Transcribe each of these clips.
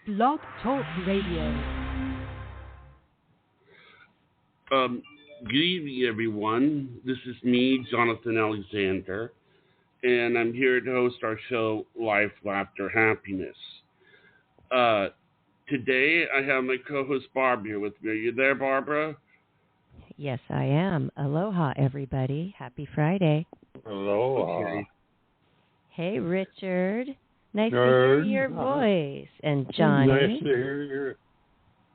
Blog Talk Radio. Good evening, everyone. This is me, Jonathan Alexander, and I'm here to host our show, Life, Laughter, Happiness. Today, I have my co-host, Barbara, here with me. Are you there, Barbara? Yes, I am. Aloha, everybody. Happy Friday. Aloha. Okay. Hey, Richard. Nice to hear your voice. And Johnny. Nice to hear your...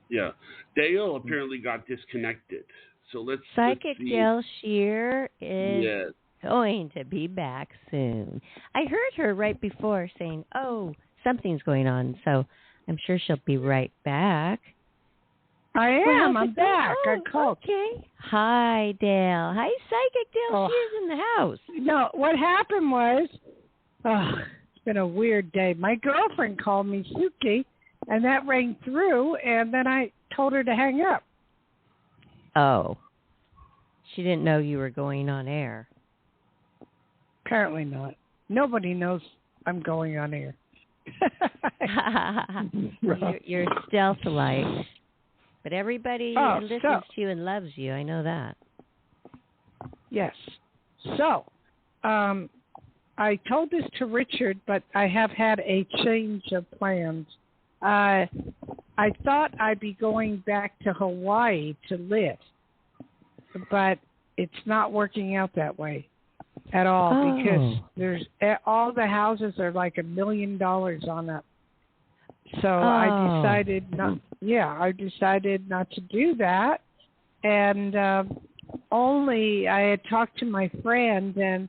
Yeah. Dayle apparently got disconnected. So let's Psychic see. Dayle Schear is Yes. going to be back soon. I heard her right before saying, oh, something's going on. So I'm sure she'll be right back. I am. I'm back. Oh, I called. Okay. Hi, Dayle. Hi, Psychic Dayle Schear's in the house. No, what happened was, it's been a weird day. My girlfriend called me Suki, and that rang through, and then I told her to hang up. Oh. She didn't know you were going on air. Apparently not. Nobody knows I'm going on air. You're stealth-like. But everybody listens to you and loves you. I know that. Yes. So, I told this to Richard, but I have had a change of plans. I thought I'd be going back to Hawaii to live, but it's not working out that way at all because there's all the houses are like $1 million on it. So I decided not. Yeah, I decided not to do that, and only I had talked to my friend, and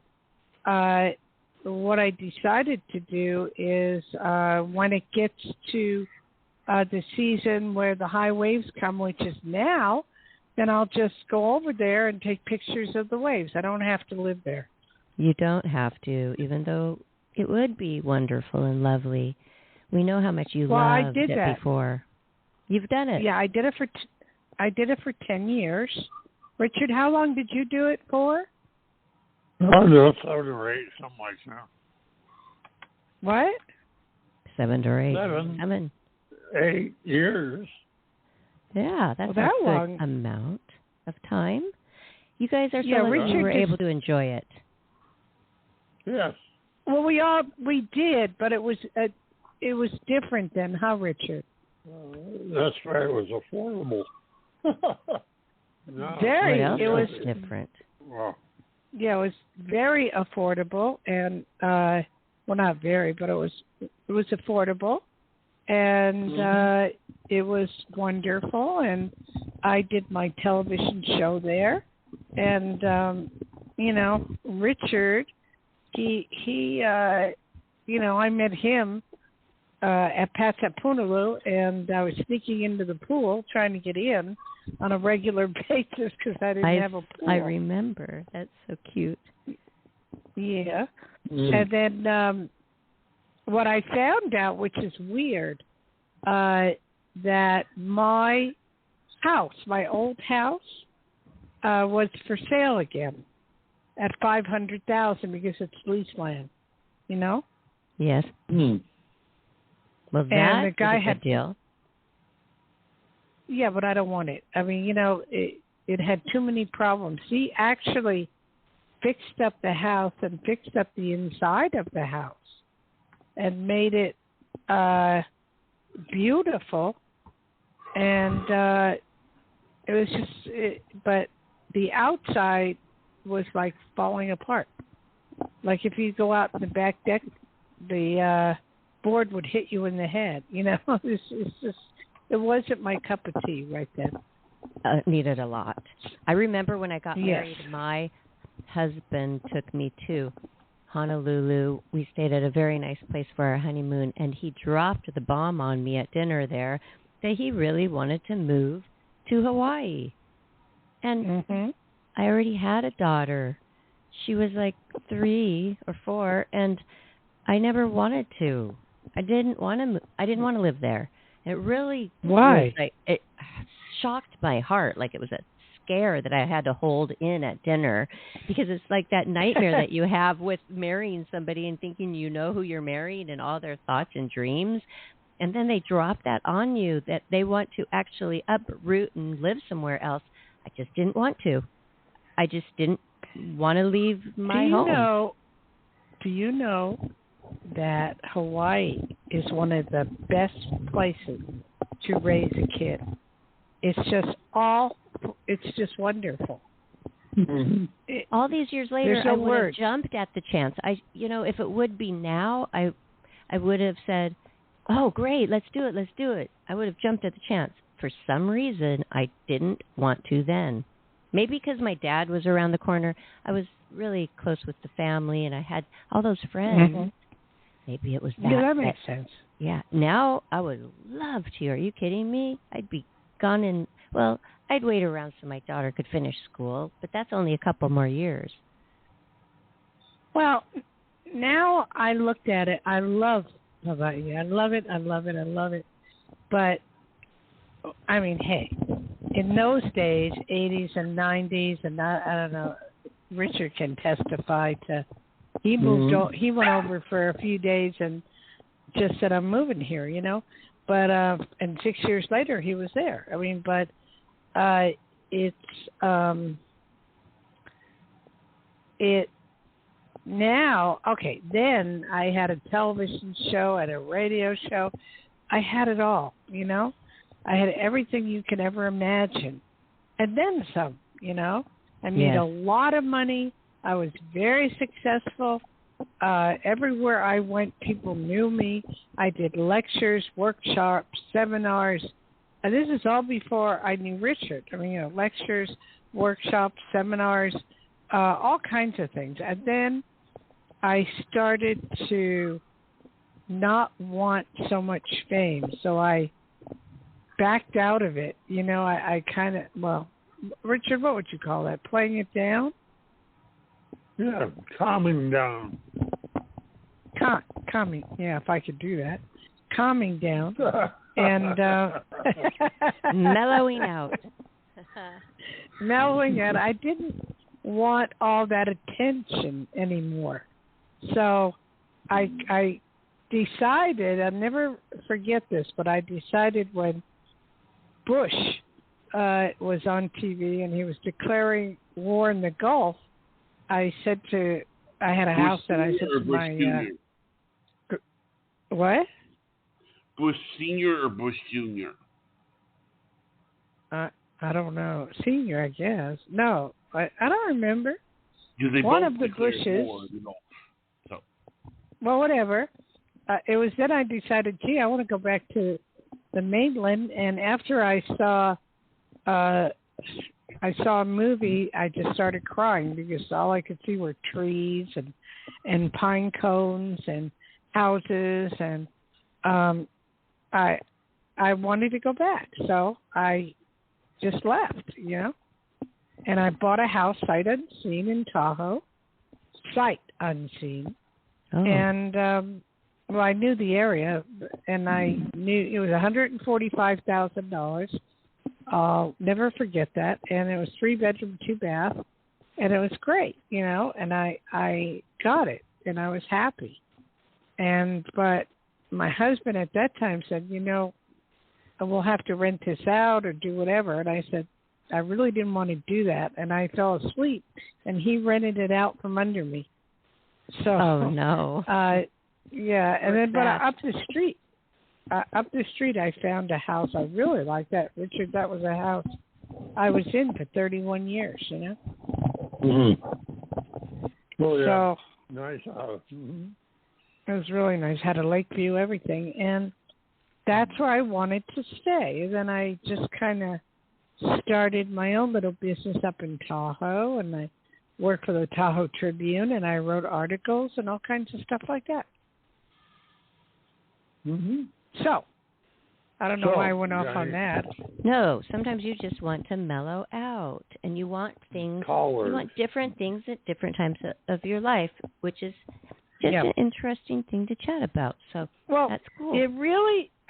what I decided to do is when it gets to the season where the high waves come, which is now, then I'll just go over there and take pictures of the waves. I don't have to live there. You don't have to, even though it would be wonderful and lovely. We know how much you loved it before. You've done it. Yeah, I did it for 10 years. Richard, how long did you do it for? I know, 7 or 8, something like that. What? 7 or 8. 7. 8 years. Yeah, that's a good amount of time. You guys are so lucky you were able to enjoy it. Yes. Well, we did, but it was different then, huh, Richard? That's why it was affordable. Very. What else it was different. Well, yeah, it was very affordable, and well, not very, but it was affordable, and it was wonderful. And I did my television show there, and Richard, he I met him at Pasapunalou, and I was sneaking into the pool trying to get in on a regular basis because I didn't have a pool. I remember. That's so cute. Yeah. And then what I found out, which is weird, that my house, my old house, was for sale again at $500,000 because it's lease land. You know? Yes. Well, and the guy was a good deal. Yeah, but I don't want it. I mean, it had too many problems. He actually fixed up the house and fixed up the inside of the house and made it beautiful. And it was just, but the outside was like falling apart. Like if you go out in the back deck, the board would hit you in the head. It wasn't my cup of tea right then. Needed a lot. I remember when I got married, my husband took me to Honolulu. We stayed at a very nice place for our honeymoon, and he dropped the bomb on me at dinner there that he really wanted to move to Hawaii. And I already had a daughter. She was like 3 or 4, and I never wanted to. I didn't want to live there. It really was like, it shocked my heart. Like it was a scare that I had to hold in at dinner, because it's like that nightmare that you have with marrying somebody and thinking you know who you're marrying and all their thoughts and dreams. and then they drop that on you that they want to actually uproot and live somewhere else. I just didn't want to. I just didn't want to leave my home. Do you know that Hawaii is one of the best places to raise a kid? It's just wonderful. Mm-hmm. All these years later, I would have jumped at the chance. If it would be now, I would have said, "Oh, great, let's do it." I would have jumped at the chance. For some reason, I didn't want to then. Maybe because my dad was around the corner. I was really close with the family, and I had all those friends. Mm-hmm. Maybe it was that. Yeah, that makes sense. Yeah. Now I would love to. Are you kidding me? I'd be gone I'd wait around so my daughter could finish school, but that's only a couple more years. Well, now I looked at it. I love Hawaii. I love it. But, I mean, hey, in those days, 80s and 90s, and I don't know, Richard can testify to, he moved, he went over for a few days and just said, I'm moving here, But, and 6 years later, he was there. I mean, but now, okay, then I had a television show and a radio show. I had it all, I had everything you could ever imagine. And then some, I made a lot of money. I was very successful. Everywhere I went, people knew me. I did lectures, workshops, seminars. And this is all before I knew Richard. I mean, lectures, workshops, seminars, all kinds of things. And then I started to not want so much fame. So I backed out of it. I kind of, Richard, what would you call that? Playing it down? Yeah, calming down. Calming, yeah, if I could do that. Calming down. And mellowing out. Mellowing out. I didn't want all that attention anymore. So I decided, I'll never forget this, but I decided when Bush was on TV and he was declaring war in the Gulf, I said I had a house that I said to my, what? Bush Senior or Bush Junior? I don't know. Senior, I guess. No, I don't remember. One of the Bushes. So. Well, whatever. It was then I decided, I want to go back to the mainland. And after I saw a movie, I just started crying because all I could see were trees and pine cones and houses, and I wanted to go back, so I just left, And I bought a house sight unseen in Tahoe, sight unseen, and I knew the area, and I knew it was $145,000. I'll never forget that. And it was 3-bedroom, 2-bath, and it was great, and I got it, and I was happy. But my husband at that time said, we'll have to rent this out or do whatever. And I said, I really didn't want to do that. And I fell asleep, and he rented it out from under me. So, oh, no. Yeah. And then, but up the street, I found a house. I really liked that. Richard, that was a house I was in for 31 years, Mm-hmm. Oh, yeah. So, nice house. Mm-hmm. It was really nice. Had a lake view, everything. And that's where I wanted to stay. Then I just kind of started my own little business up in Tahoe, and I worked for the Tahoe Tribune, and I wrote articles and all kinds of stuff like that. Mm-hmm. So, I don't know why I went off on that. No, sometimes you just want to mellow out, and you want things, you want different things at different times of your life, which is just an interesting thing to chat about. So that's cool.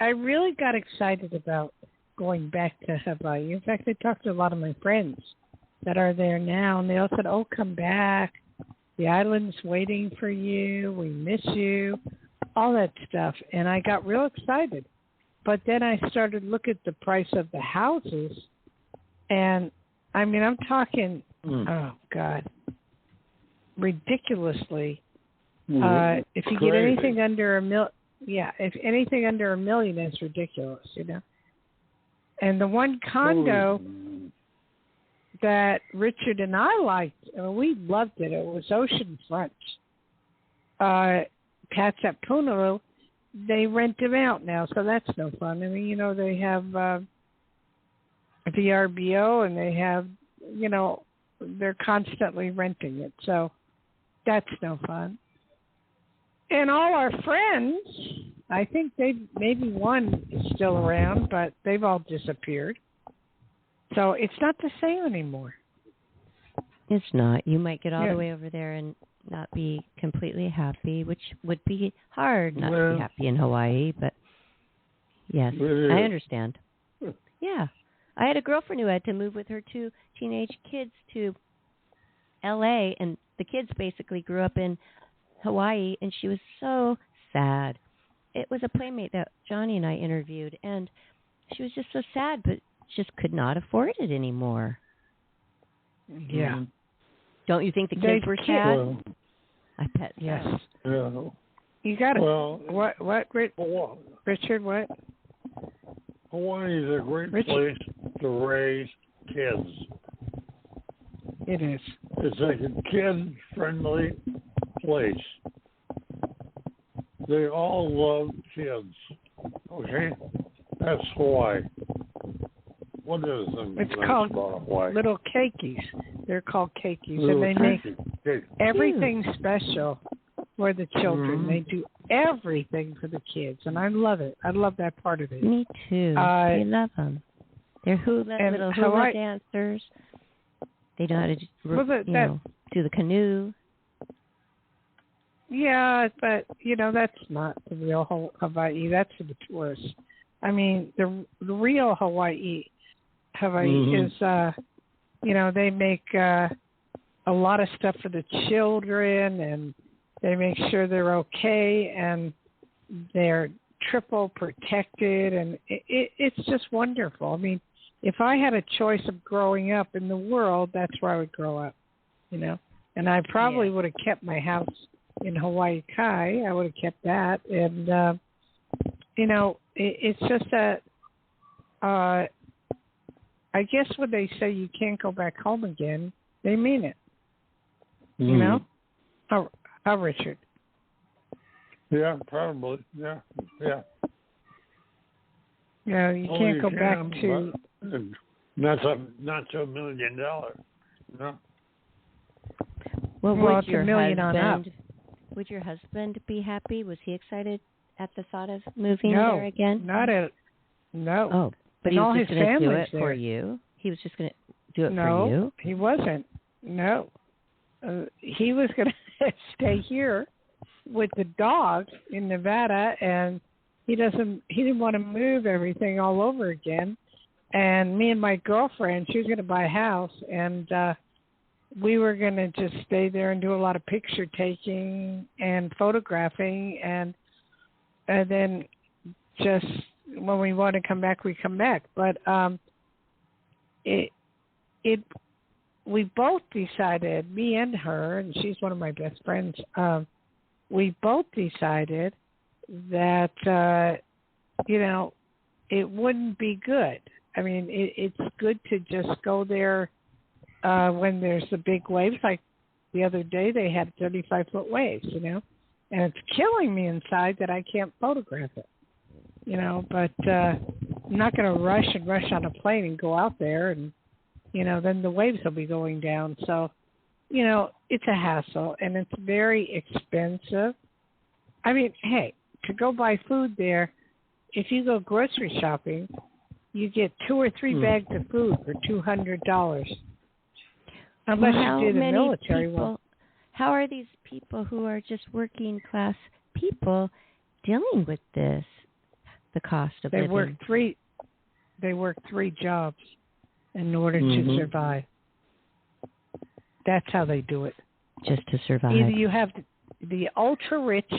I really got excited about going back to Hawaii. In fact, I talked to a lot of my friends that are there now, and they all said, "Oh, come back. The island's waiting for you. We miss you." All that stuff. And I got real excited. but then I started looking at the price of the houses, and I mean, I'm talking, oh God, ridiculously. If you get anything under if anything under $1 million, it's ridiculous, you know. And the one condo that Richard and I liked, I mean, we loved it. It was oceanfront. Cats at Punaloo, they rent them out now, so that's no fun. I mean, you know, they have VRBO, and they have, you know, they're constantly renting it, so that's no fun. And all our friends, I think maybe one is still around, but they've all disappeared. So it's not the same anymore. It's not. You might get all the way over there and not be completely happy, which would be hard not to be happy in Hawaii, but yes, I understand. Yeah. I had a girlfriend who had to move with her 2 teenage kids to L.A., and the kids basically grew up in Hawaii, and she was so sad. It was a playmate that Johnny and I interviewed, and she was just so sad, but just could not afford it anymore. Yeah. Don't you think the kids were sad? Well, I bet. Yes. Yeah. You got to. Well, what, Richard? What? Hawaii is a great place to raise kids. It is. It's like a kid-friendly place. They all love kids. Okay? That's Hawaii. What is it? It's called Hawaii? Little Keikis. They're called Keikis, Little and they make Keiki. everything special for the children. They do everything for the kids, and I love it. I love that part of it. Me too. I love them. They're little hula dancers. They know how to do the canoe. Yeah, but, you know, that's not the real Hawaii. That's for the tourists. I mean, the real Hawaii is, you know, they make a lot of stuff for the children, and they make sure they're okay, and they're triple protected, and it's just wonderful. I mean, if I had a choice of growing up in the world, that's where I would grow up, you know. And I probably would have kept my house in Hawaii Kai. I would have kept that. And, you know, it's just that I guess when they say you can't go back home again, they mean it. You know? How, Richard? Yeah, probably. Yeah. Yeah, you can't go back to... Not to $1 million. No. Well, it's $1 million on up. Would your husband be happy? Was he excited at the thought of moving there again? No. Oh, but he was just going to do it for you? He was just going to do it for you? No, he wasn't. No. He was going to stay here with the dog in Nevada, and he didn't want to move everything all over again. And me and my girlfriend, she was going to buy a house, and we were going to just stay there and do a lot of picture taking and photographing, and then just when we want to come back, we come back. But we both decided, me and her, and she's one of my best friends, we both decided that, you know, it wouldn't be good. I mean, it's good to just go there when there's the big waves. Like the other day, they had 35-foot waves, you know, and it's killing me inside that I can't photograph it, you know, but I'm not going to rush on a plane and go out there, and, you know, then the waves will be going down. So, you know, it's a hassle, and it's very expensive. I mean, hey, to go buy food there, if you go grocery shopping, you get 2 or 3 bags of food for $200. Unless you do the military one. How are these people who are just working class people dealing with this? The cost of living. They work 3 jobs in order to survive. That's how they do it. Just to survive. Either you have the ultra rich,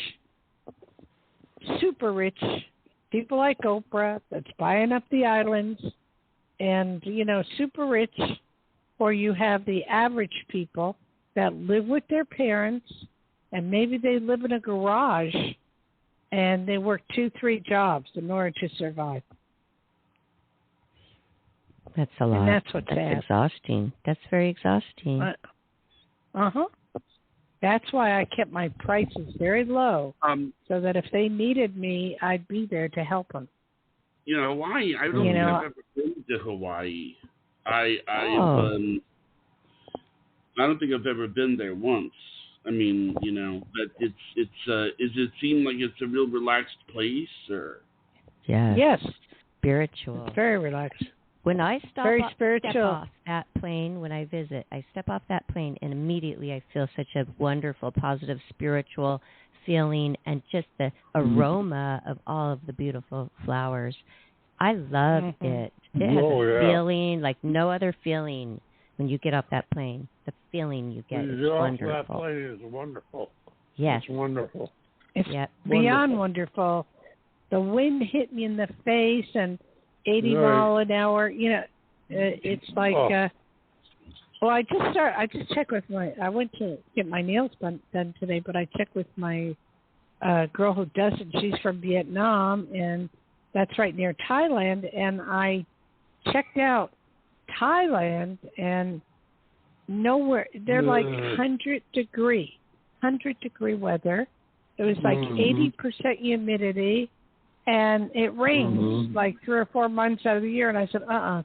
super rich, people like Oprah that's buying up the islands and, super rich, or you have the average people that live with their parents and maybe they live in a garage and they work 2-3 jobs in order to survive. That's a lot. And that's what's sad. Exhausting. That's very exhausting. Uh-huh. That's why I kept my prices very low, so that if they needed me, I'd be there to help them. Hawaii. I don't think I've ever been to Hawaii. I don't think I've ever been there once. I mean, but it's does it seem like it's a real relaxed place, or? Yes. Spiritual. It's very relaxed. When I step spiritual. off that plane, when I visit, I step off that plane and immediately I feel such a wonderful, positive, spiritual feeling and just the aroma of all of the beautiful flowers. I love it. It has a feeling like no other feeling when you get off that plane. The feeling you get is wonderful. That plane is wonderful. Yes. It's wonderful. It's beyond wonderful. The wind hit me in the face and 80 mile an hour, it's like, I just checked with I went to get my nails done today, but I checked with my girl who does it. She's from Vietnam, and that's right near Thailand, and I checked out Thailand, and nowhere, they're like 100 degree weather. It was like 80% humidity. And it rains like 3 or 4 months out of the year. And I said,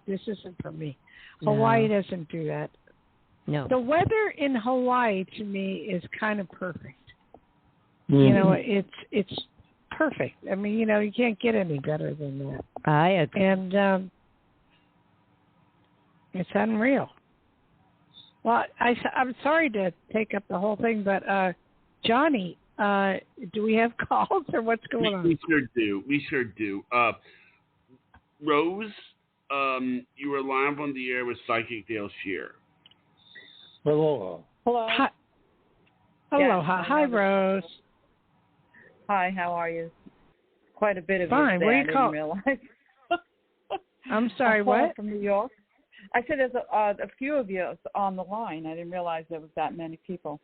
this isn't for me. No. Hawaii doesn't do that. No. The weather in Hawaii, to me, is kind of perfect. It's perfect. I mean, you can't get any better than that. I agree. And it's unreal. Well, I'm sorry to take up the whole thing, but Johnny, do we have calls or what's going on? We sure do. Rose, you were live on the air with Psychic Dayle Schear. Hello. Hi. Hello. Hi, Rose. Hi, how are you? Quite a bit of Fine. Where you call? Realize. I'm sorry, what? From New York. I said there's a few of you on the line. I didn't realize there was that many people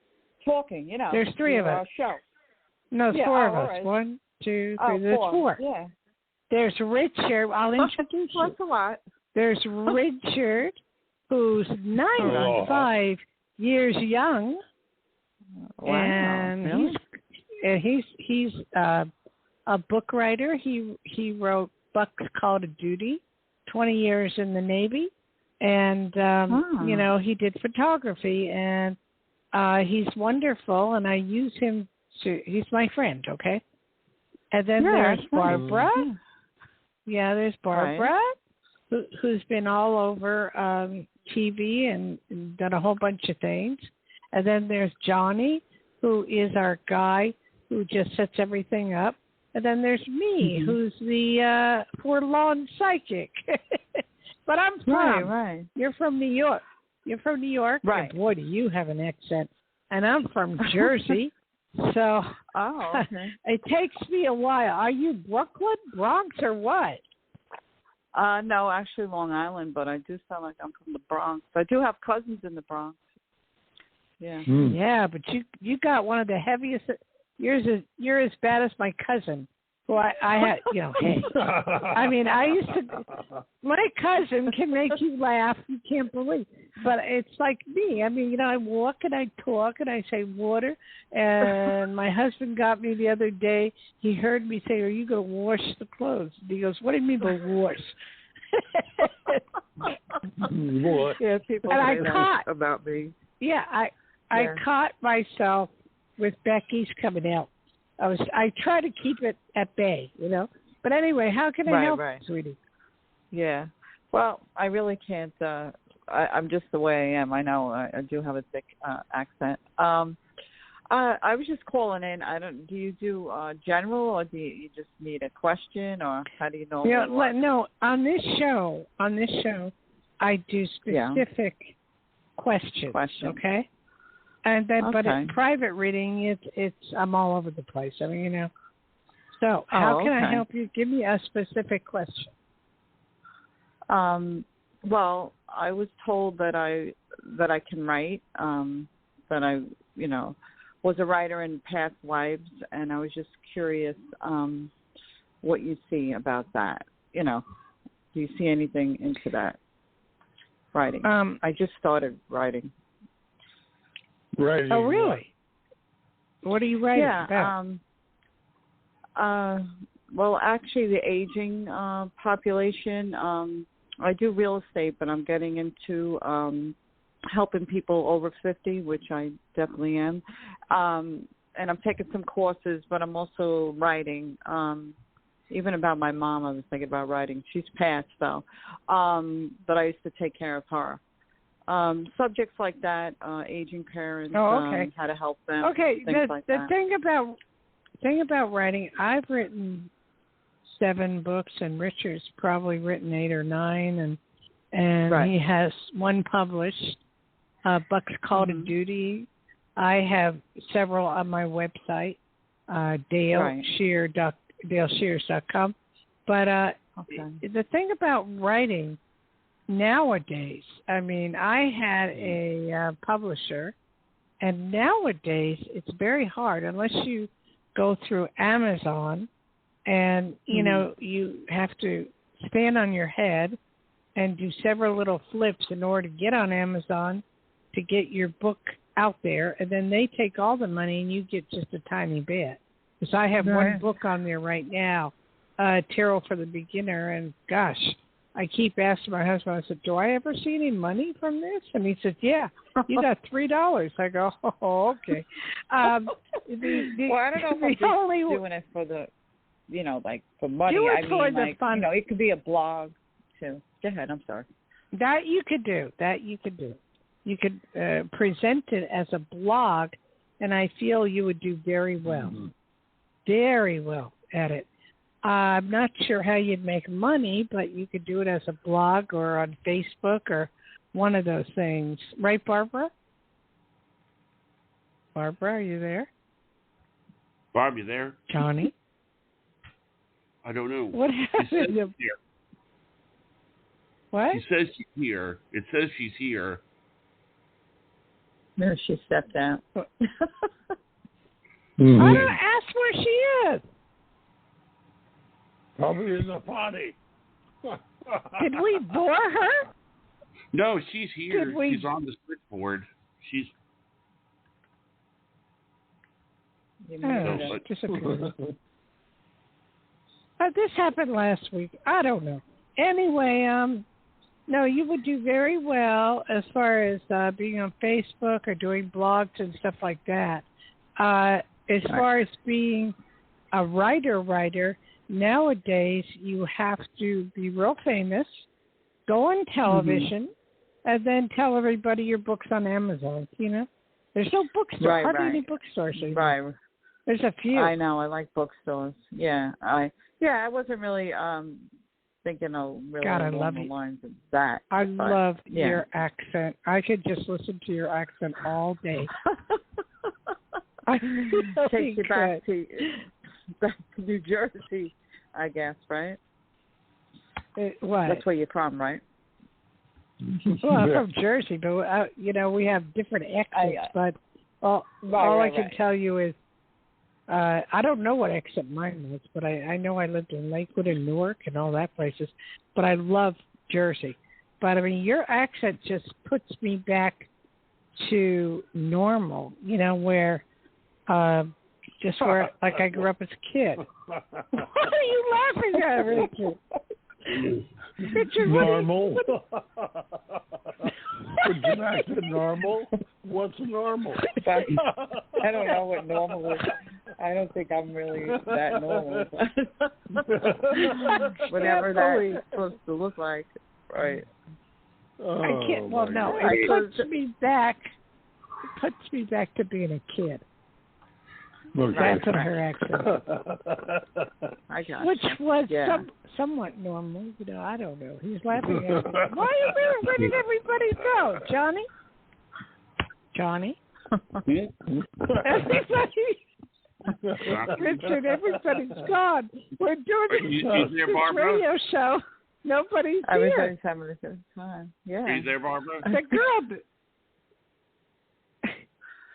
talking, There's 3 of us. Show. No, 4 of us. Right. 1, 2, 3. There's 4. Yeah. There's Richard. I'll introduce you. That's a lot. There's Richard, who's 95 years young. Wow. And really? he's a book writer. He wrote Buck's Call to Duty, 20 years in the Navy. And, he did photography. And he's wonderful. And I use him he's my friend, okay? And then there's Barbara. Yeah, there's Barbara, who's been all over TV and done a whole bunch of things. And then there's Johnny, who is our guy who just sets everything up. And then there's me, who's the forlorn psychic. But I'm from. Right. You're from New York. Right. And boy, do you have an accent. And I'm from Jersey. So okay. It takes me a while. Are you Brooklyn, Bronx, or what? No, actually Long Island, but I do sound like I'm from the Bronx. I do have cousins in the Bronx. Yeah. Yeah, but you got one of the heaviest. You're as bad as my cousin, who I had. Hey. I mean, I used to. My cousin can make you laugh. You can't believe. But it's like me. I mean, I walk and I talk and I say water. And my husband got me the other day. He heard me say, "Are you going to wash the clothes?" And he goes, "What do you mean by wash?" Yeah, people say that about me. Yeah, I caught myself with Becky's coming out. I try to keep it at bay, But anyway, how can I help, sweetie? Yeah. Well, I really can't. I'm just the way I am. I know I do have a thick accent. I was just calling in. Do you do general, or do you just need a question, or how do you know? No. On this show, I do specific questions. Okay. And then, but in private reading, it's I'm all over the place. I mean, So how can I help you? Give me a specific question. Well, I was told that I can write, that I, was a writer in past lives, and I was just curious what you see about that. Do you see anything into that writing? I just started writing. Writing. Oh, really? What are you writing about? Well, actually, the aging population. I do real estate, but I'm getting into helping people over 50, which I definitely am. And I'm taking some courses, but I'm also writing. Even about my mom, I was thinking about writing. She's passed, though. But I used to take care of her. Subjects like that, aging parents, how to help them. Okay, things like that. The thing about writing, I've written 7 books, and Richard's probably written 8 or 9, and he has one published, Buck's Call to Duty. I have several on my website, Dayle, DayleSchears.com. But the thing about writing nowadays, I mean, I had a publisher, and nowadays it's very hard unless you go through Amazon, and you have to stand on your head and do several little flips in order to get on Amazon to get your book out there, and then they take all the money and you get just a tiny bit. Because I have one book on there right now, Tarot for the Beginner, and gosh, I keep asking my husband, I said, do I ever see any money from this? And he said, yeah, you got $3. I go, oh, okay. Well, I don't know if I'm doing it for the, like for money. Do it for the fun. It could be a blog too. Go ahead, I'm sorry. That you could do. You could present it as a blog, and I feel you would do very well. Very well at it. I'm not sure how you'd make money, but you could do it as a blog or on Facebook or one of those things. Right, Barbara? Barbara, are you there? Barb, you there? Johnny? I don't know. What happened? Here. What? She says she's here. It says she's here. No, she stepped out. I don't ask where she is. Probably in the potty. Did we bore her? No, she's here. She's on the switchboard. She's. Disappeared. This happened last week. I don't know. Anyway, no, you would do very well as far as being on Facebook or doing blogs and stuff like that. As far as being a writer, nowadays you have to be real famous, go on television, and then tell everybody your book's on Amazon. There's no bookstore, hardly any bookstores anymore. Right. There's a few. I know. I like bookstores. Yeah. I wasn't really thinking of really along the lines of that. I love your accent. I could just listen to your accent all day. Takes you back to New Jersey, I guess, right? What? That's where you're from, right? Well, I'm from Jersey, but we have different accents. But all I can tell you is, I don't know what accent mine was, but I know I lived in Lakewood and Newark and all that places. But I love Jersey. But I mean, your accent just puts me back to normal. Where. Just where, like I grew up as a kid. What are you laughing at, Richard? Richard, normal. Would you accent normal? What's normal? I don't know what normal is. I don't think I'm really that normal. Whatever that's supposed to look like, right? I can't. Well, no, it puts me back. It puts me back to being a kid. That's what her accent. I got Which was somewhat normal, I don't know. He's laughing at me. Why are you there? Where did everybody go? Johnny? Everybody? Richard, everybody's gone. We're doing this radio show. Nobody's here. Everybody's having a good time. Yeah. Are you there, Barbara? The girl.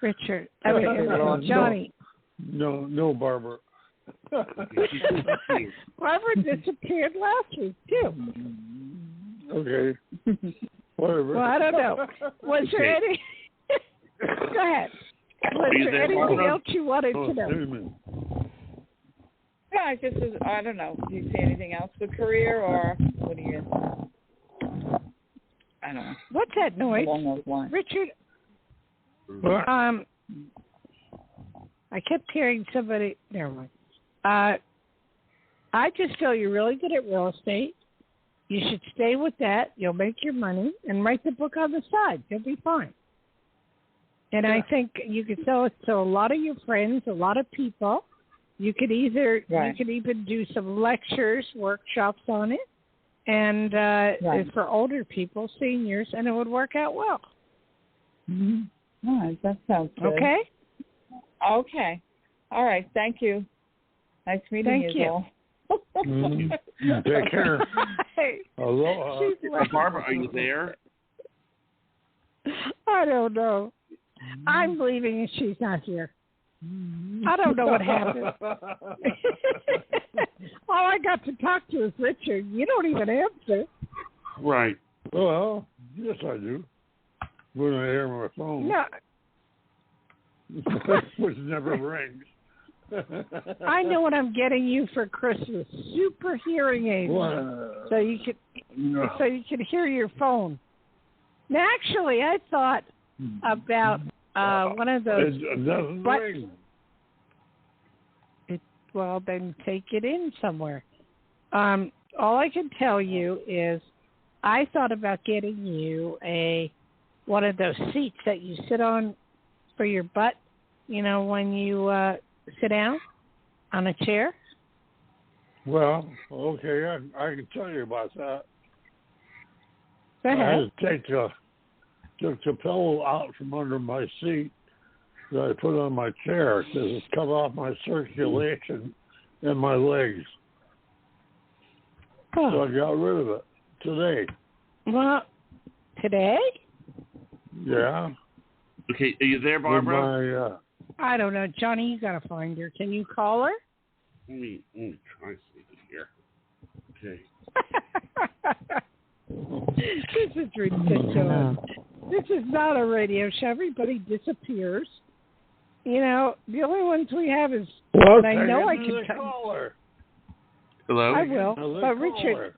Richard. I mean, Johnny. No, Barbara. Barbara disappeared last week, too. Okay. Whatever. Well, I don't know. Was there any... Go ahead. Was there anything else you wanted to know? Yeah, I don't know. Do you see anything else with career, or what do you... I don't know. What's that noise? Along those lines. Richard? I kept hearing somebody... Never mind. I just feel you're really good at real estate. You should stay with that. You'll make your money and write the book on the side. You'll be fine. And I think you could sell it to a lot of your friends, a lot of people. You could you could even do some lectures, workshops on it, and for older people, seniors, and it would work out well. Mm-hmm. All right, that sounds good. Okay. Okay. All right. Thank you. Nice meeting you all. Take care. Aloha. Barbara, are you there? I don't know. I'm leaving and she's not here. I don't know what happened. All I got to talk to is Richard. You don't even answer. Right. Well, yes, I do. When I hear my phone. No. Which never rings. I know what I'm getting you for Christmas. Super hearing aids. So you could hear your phone. Now, actually, I thought about one of those. It doesn't ring. Well, then take it in somewhere. All I can tell you is I thought about getting you one of those seats that you sit on for your butt, when you sit down on a chair. Well, okay, I can tell you about that. Go ahead. I had to took the pillow out from under my seat that I put on my chair because it's cut off my circulation in my legs. Oh. So I got rid of it today. Well, today? Yeah. Okay, are you there, Barbara? I don't know. Johnny, you got to find her. Can you call her? Let me try something here. Okay. This is ridiculous. This is not a radio show. Everybody disappears. The only ones we have is... Well, I know I can call her. Hello? I will. But Richard...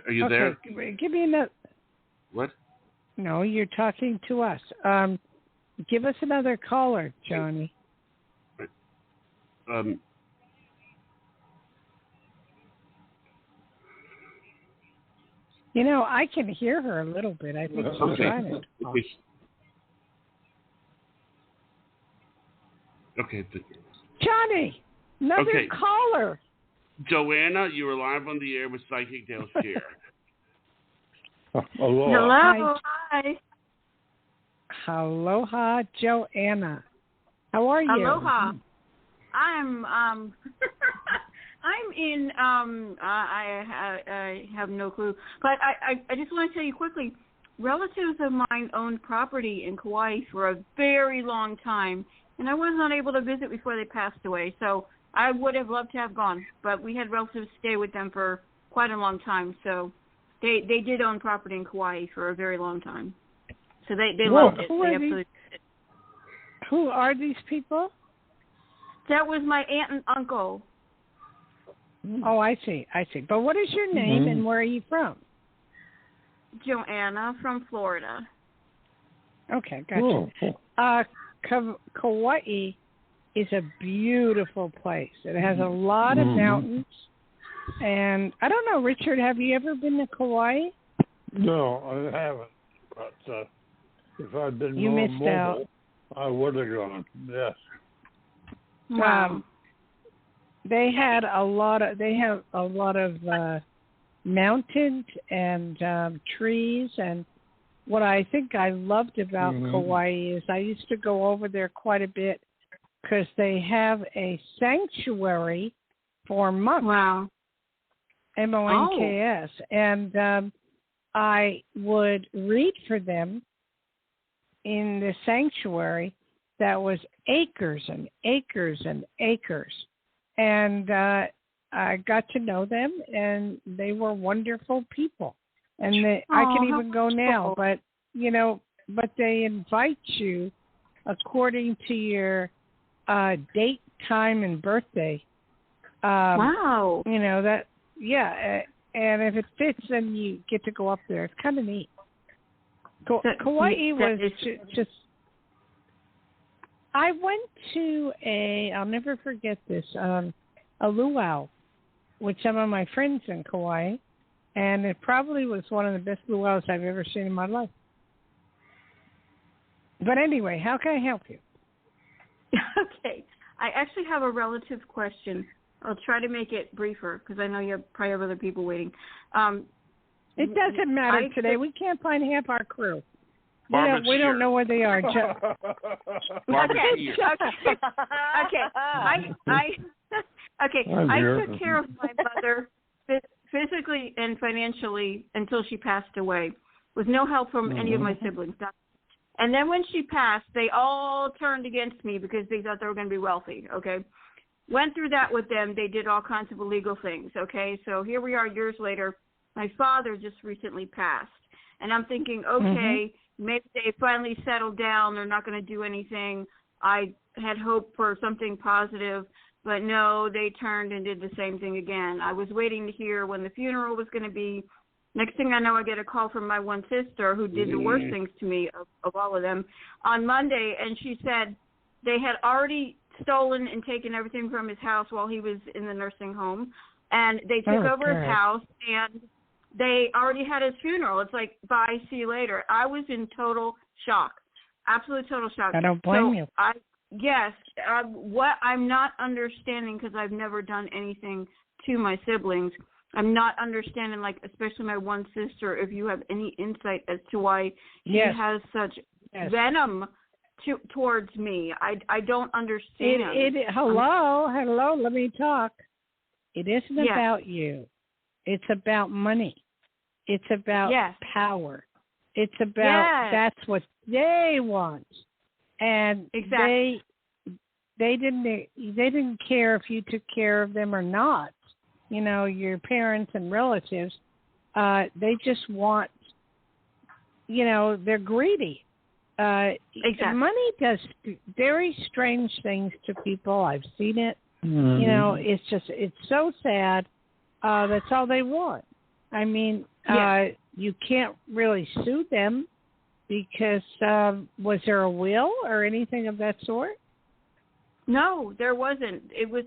Are you there? Give me another... What? No, you're talking to us. Give us another caller, Johnny. I can hear her a little bit. I think she's trying to talk. Okay. Johnny, another caller. Joanna, you are live on the air with Psychic Dayle Schear. Hello. Hi. Aloha, Joanna. How are you? Aloha. I'm in I have no clue. But I just want to tell you quickly, relatives of mine owned property in Kauai for a very long time, and I was not able to visit before they passed away. So I would have loved to have gone, but we had relatives stay with them for quite a long time. So they did own property in Kauai for a very long time. So they loved it. They absolutely. Who are these people? That was my aunt and uncle. Oh, I see. But what is your name and where are you from? Joanna from Florida. Okay, gotcha. Kauai is a beautiful place. It has a lot of mountains. And I don't know, Richard, have you ever been to Kauai? No, I haven't. But if I'd been you more missed mobile, out. I would have gone. Yes. Wow. They have a lot of mountains and trees, and what I think I loved about Kauai is I used to go over there quite a bit because they have a sanctuary for monks. Wow. MONKS. And I would read for them in the sanctuary that was acres and acres and acres. And I got to know them, and they were wonderful people. And I can even go now, but, but they invite you according to your date, time, and birthday. Wow. And if it fits, then you get to go up there. It's kind of neat. Kauai was just... I went to I'll never forget this, a luau with some of my friends in Kauai, and it probably was one of the best luau's I've ever seen in my life. But anyway, how can I help you? Okay. I actually have a relative question. I'll try to make it briefer because I know you probably have other people waiting. It doesn't matter today. We can't find half our crew. We don't know where they are. Okay. I took care of my mother physically and financially until she passed away, with no help from any of my siblings. And then when she passed, they all turned against me because they thought they were going to be wealthy. Okay. Went through that with them. They did all kinds of illegal things. Okay. So here we are years later. My father just recently passed. And I'm thinking, okay, maybe they finally settled down. They're not going to do anything. I had hoped for something positive, but no, they turned and did the same thing again. I was waiting to hear when the funeral was going to be. Next thing I know, I get a call from my one sister who did the worst things to me of all of them on Monday, and she said they had already stolen and taken everything from his house while he was in the nursing home, and they took over his house, and they already had his funeral. It's like, bye, see you later. I was in total shock, absolute total shock. I don't blame you. What I'm not understanding, because I've never done anything to my siblings, I'm not understanding, like, especially my one sister, if you have any insight as to why he has such venom towards me. I don't understand. Hello, let me talk. It isn't about you. It's about money. It's about power. It's about that's what they want. And they didn't care if you took care of them or not. Your parents and relatives, they just want, they're greedy. Money does very strange things to people. I've seen it. It's so sad. That's all they want. I mean, you can't really sue them because was there a will or anything of that sort? No, there wasn't. It was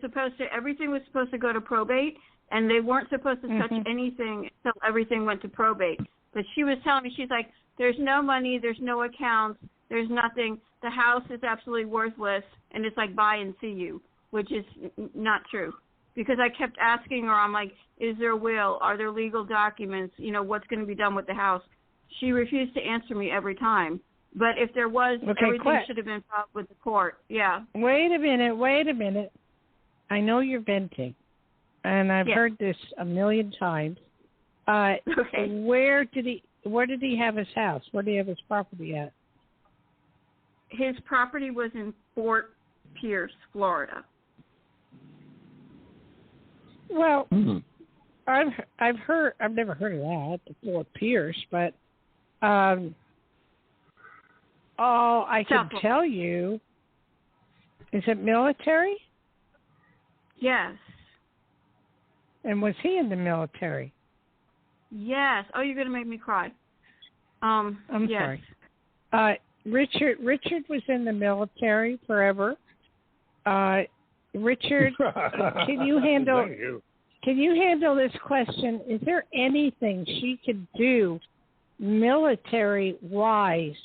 everything was supposed to go to probate, and they weren't supposed to touch anything until everything went to probate. But she was telling me, she's like, there's no money, there's no accounts, there's nothing. The house is absolutely worthless, and it's like, buy and see you, which is not true. Because I kept asking her, I'm like, is there a will? Are there legal documents? What's going to be done with the house? She refused to answer me every time. But if there was, everything should have been filed with the court. Yeah. Wait a minute. I know you're venting, and I've heard this a million times. Where did he have his house? Where did he have his property at? His property was in Fort Pierce, Florida. Well, I've never heard of that, the Fort Pierce, but all I can tell you, is it military? Yes. And was he in the military? Yes. Oh, you're going to make me cry. I'm sorry. Richard was in the military forever. Richard, can you handle this question? Is there anything she could do military-wise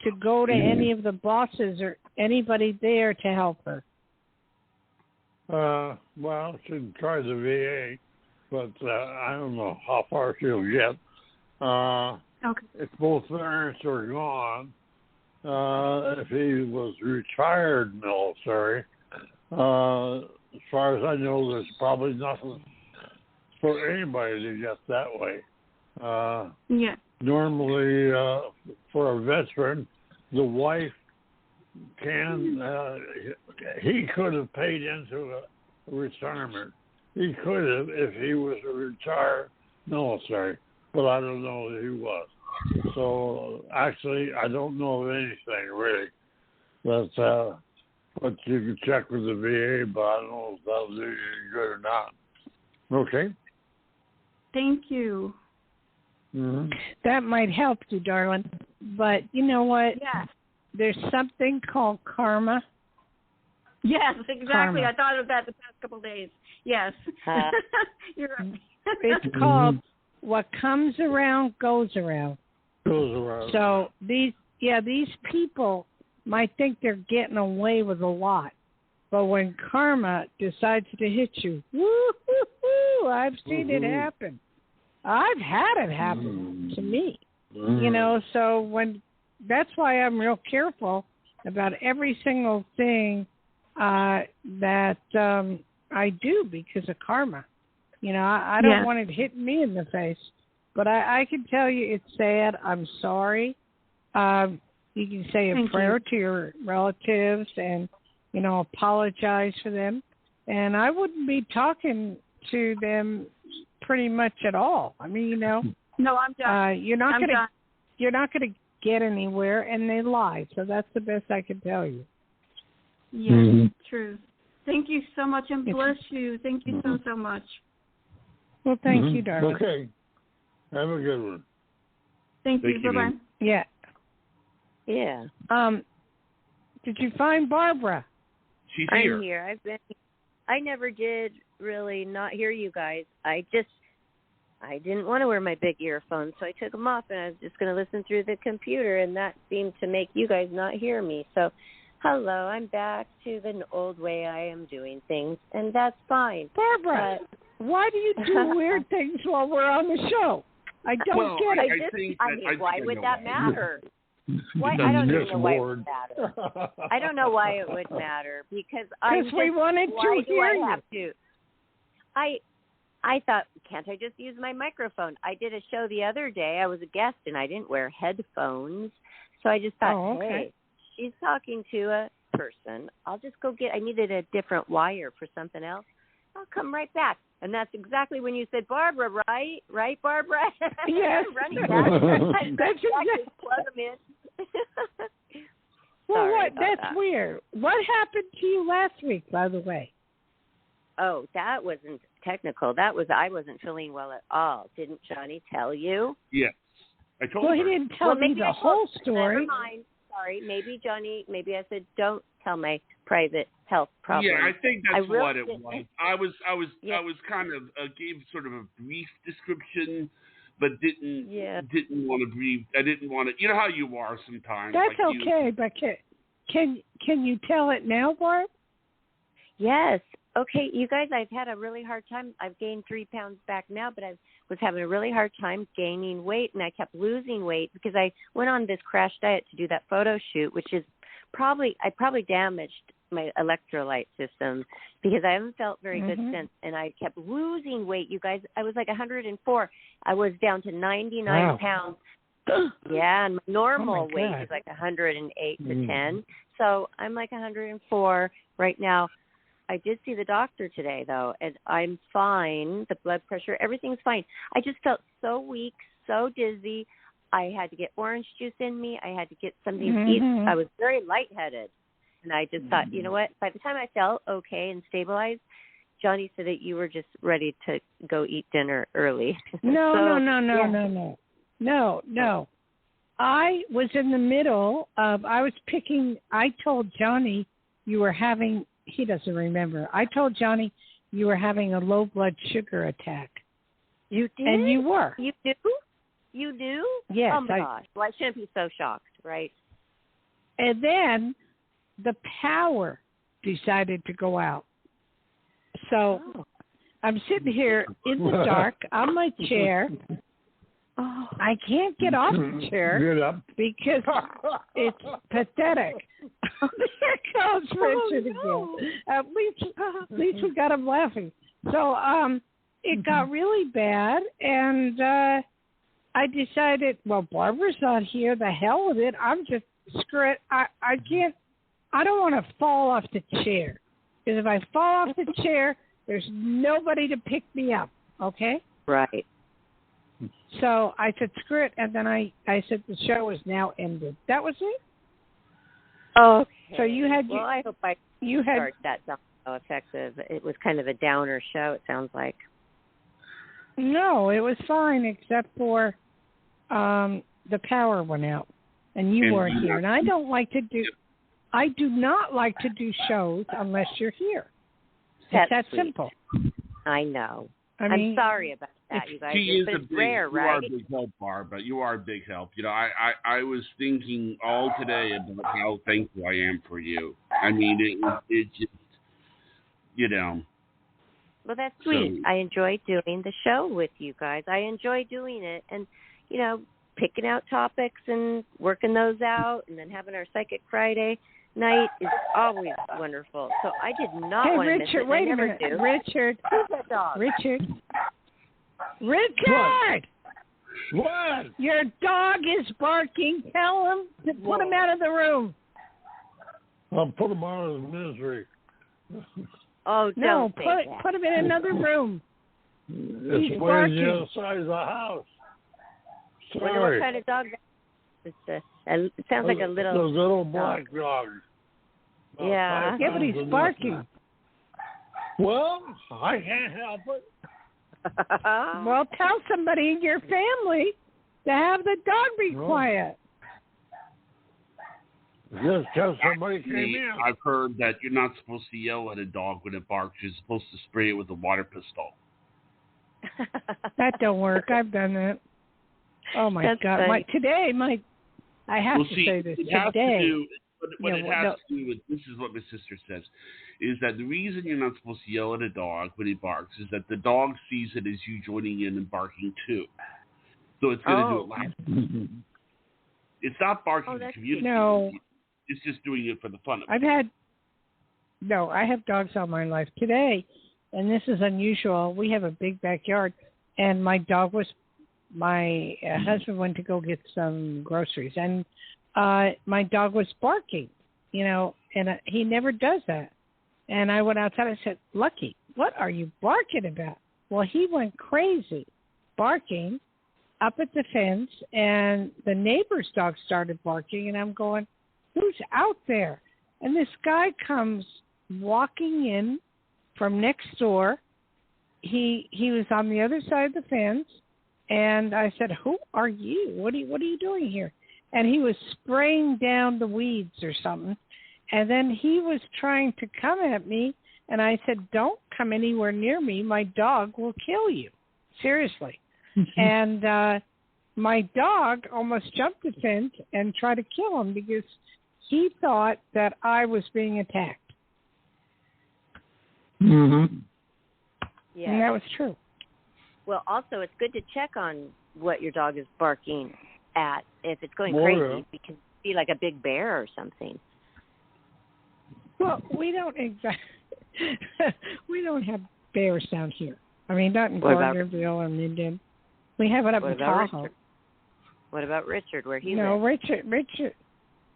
to go to any of the bosses or anybody there to help her? Well, she can try the VA, but I don't know how far she'll get. If both parents are gone, if he was retired military. As far as I know, there's probably nothing for anybody to get that way. Yeah. Normally, for a veteran, the wife he could have paid into a retirement. He could have if he was a retired military, but I don't know that he was. So actually, I don't know of anything really. But you can check with the VA, but I don't know if that'll do you any good or not. Okay. Thank you. Mm-hmm. That might help you, darling. But you know what? Yeah. There's something called karma. Yes, exactly. Karma. I thought of that the past couple of days. Yes. You're right. It's called what comes around goes around. Goes around. So these people might think they're getting away with a lot, but when karma decides to hit you, woo, I've seen it happen. I've had it happen to me. You know, so that's why I'm real careful about every single thing that I do because of karma. You know, I don't want it hitting me in the face, but I can tell you it's sad. I'm sorry. You can say a prayer to your relatives and, you know, apologize for them. And I wouldn't be talking to them pretty much at all. I mean, you know. No, I'm done. You're not going to get anywhere, and they lie. So that's the best I can tell you. Yes, true. Thank you so much, and bless you. Thank you so much. Well, thank you, darling. Okay. Have a good one. Thank you. Bye-bye. Yeah. Yeah. Did you find Barbara? She's here. I'm here. I never did really not hear you guys. I didn't want to wear my big earphones, so I took them off, and I was just going to listen through the computer, and that seemed to make you guys not hear me. So, hello, I'm back to the old way I am doing things, and that's fine. Barbara, why do you do weird things while we're on the show? I don't get it. Why would that matter? Why? I don't even know why it would matter. I don't know why it would matter because we wanted to hear you. I thought, can't I just use my microphone? I did a show the other day. I was a guest and I didn't wear headphones, so I just thought, hey, she's talking to a person. I'll just go I needed a different wire for something else. I'll come right back. And that's exactly when you said, Barbara, right? Right, Barbara? Yes. Running back. That's exactly. Plug them in. Well, that's weird. What happened to you last week, by the way? Oh, that wasn't technical. I wasn't feeling well at all. Didn't Johnny tell you? Yes. I told her. Well, he didn't tell me the whole story. Never mind. Sorry. Maybe I said, don't tell my private health problems. Yeah, I think that's what it was. I was kind of gave sort of a brief description, but didn't want to brief. I didn't want to. You know how you are sometimes. That's like okay, but can you tell it now, Barb? Yes. Okay, you guys, I've had a really hard time. I've gained 3 pounds back now, but I was having a really hard time gaining weight, and I kept losing weight because I went on this crash diet to do that photo shoot, which is probably damaged my electrolyte system because I haven't felt very good since, and I kept losing weight. You guys, I was like 104. I was down to 99 pounds. Yeah, and my normal weight is like 108 to 10. So I'm like 104 right now. I did see the doctor today, though, and I'm fine. The blood pressure, everything's fine. I just felt so weak, so dizzy. I had to get orange juice in me. I had to get something to eat. I was very lightheaded. And I just thought, you know what? By the time I felt okay and stabilized, Johnny said that you were just ready to go eat dinner early. No. I was in the middle of, I told Johnny you were having, he doesn't remember. I told Johnny you were having a low blood sugar attack. You did? And you were. You do? You do? Yes. Oh, my gosh. Well, I shouldn't be so shocked, right? And then the power decided to go out. So I'm sitting here in the dark on my chair, Oh. I can't get off the chair because it's pathetic. There goes Richard again. At least we got him laughing. So it got really bad, and I decided, well, Barbara's not here. The hell with it. I'm just screw it. I can't. I don't want to fall off the chair, because if I fall off the chair, there's nobody to pick me up. Okay. Right. So I said, screw it, and then I said the show is now ended. That was it. Okay. So you had... Well, I hope that sounds so effective. It was kind of a downer show, it sounds like. No, it was fine, except for the power went out, and you weren't here. And I do not like to do shows unless you're here. It's that sweet. simple. I know. I'm sorry about that, you guys. It's rare, right? You are a big help, Barbara. You are a big help. You know, I was thinking all today about how thankful I am for you. I mean, it just, you know. Well, that's sweet. So, I enjoy doing the show with you guys. I enjoy doing it and, you know, picking out topics and working those out, and then having our Psychic Friday night is always wonderful. So I did not want to miss it. Wait a minute. Richard. Who's that dog? Richard. What? Your dog is barking. Tell him to put him out of the room. I'll put him out of his misery. Oh, no, put him in another room. It's way on the other side of the house. Sorry. Wonder what kind of dog that is. It sounds like a little... Those little black dogs. Yeah. Yeah, but he's barking. Well, I can't help it. Well, tell somebody in your family to have the dog be quiet. Just because somebody came in. I've heard that you're not supposed to yell at a dog when it barks. You're supposed to spray it with a water pistol. That don't work. I've done that. Oh, my God. I have to say this. Today. What it has to do with, this is what my sister says, is that the reason you're not supposed to yell at a dog when he barks is that the dog sees it as you joining in and barking too. So it's going to do it loud. It's not barking to communicate. No. It's just doing it for the fun of it. I have dogs all my life. Today, and this is unusual, we have a big backyard, and my husband went to go get some groceries, and my dog was barking, and he never does that. And I went outside. I said, Lucky, what are you barking about? Well, he went crazy, barking up at the fence, and the neighbor's dog started barking, and I'm going, who's out there? And this guy comes walking in from next door. He was on the other side of the fence, and I said, who are you? What are you doing here? And he was spraying down the weeds or something. And then he was trying to come at me, and I said, don't come anywhere near me. My dog will kill you. Seriously. And my dog almost jumped the fence and tried to kill him because he thought that I was being attacked. Mm-hmm. Yeah. And that was true. Well, also, it's good to check on what your dog is barking at. If it's going crazy, it can be like a big bear or something. Well, we don't have bears down here. I mean, not in Gardnerville or Minden. We have it up in Tahoe. What about Richard? Where he lives? No,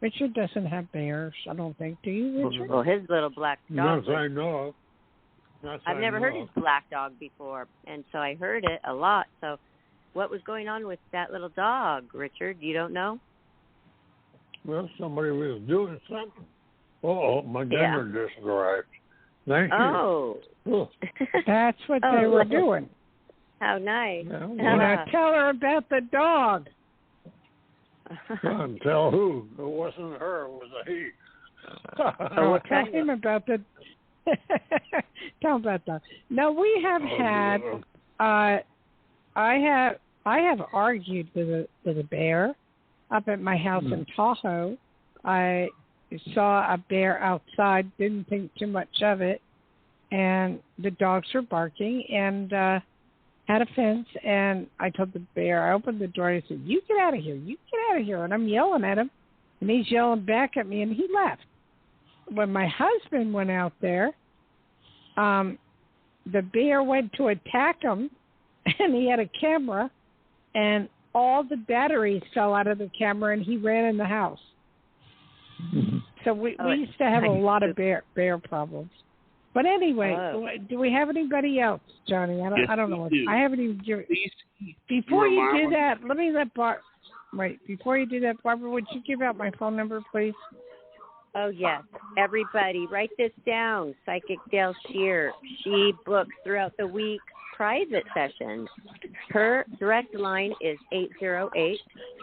Richard doesn't have bears, I don't think. Do you, Richard? Well, his little black dog. Yes, I know. I've never heard his black dog before, and so I heard it a lot. So what was going on with that little dog, Richard? You don't know? Well, somebody was doing something. Oh, my dinner just arrived. Thank you. Oh. That's what they were doing. How nice. Yeah. Tell her about the dog. Tell who? It wasn't her, it was a he. Tell him about the... Tell him about that. No, we have had... I have argued with a bear up at my house in Tahoe. I saw a bear outside, didn't think too much of it, and the dogs were barking, and had a fence, and I told the bear, I opened the door, and I said, you get out of here, you get out of here. And I'm yelling at him, and he's yelling back at me, and he left. When my husband went out there, the bear went to attack him, and he had a camera, and all the batteries fell out of the camera, and he ran in the house. So we used to have a lot of bear problems. But anyway, do we have anybody else, Johnny? I don't know. I haven't even given. Before you do that, let me let before you do that, Barbara, would you give out my phone number, please? Oh, yes. Everybody, write this down. Psychic Dayle Schear. She books throughout the week private sessions. Her direct line is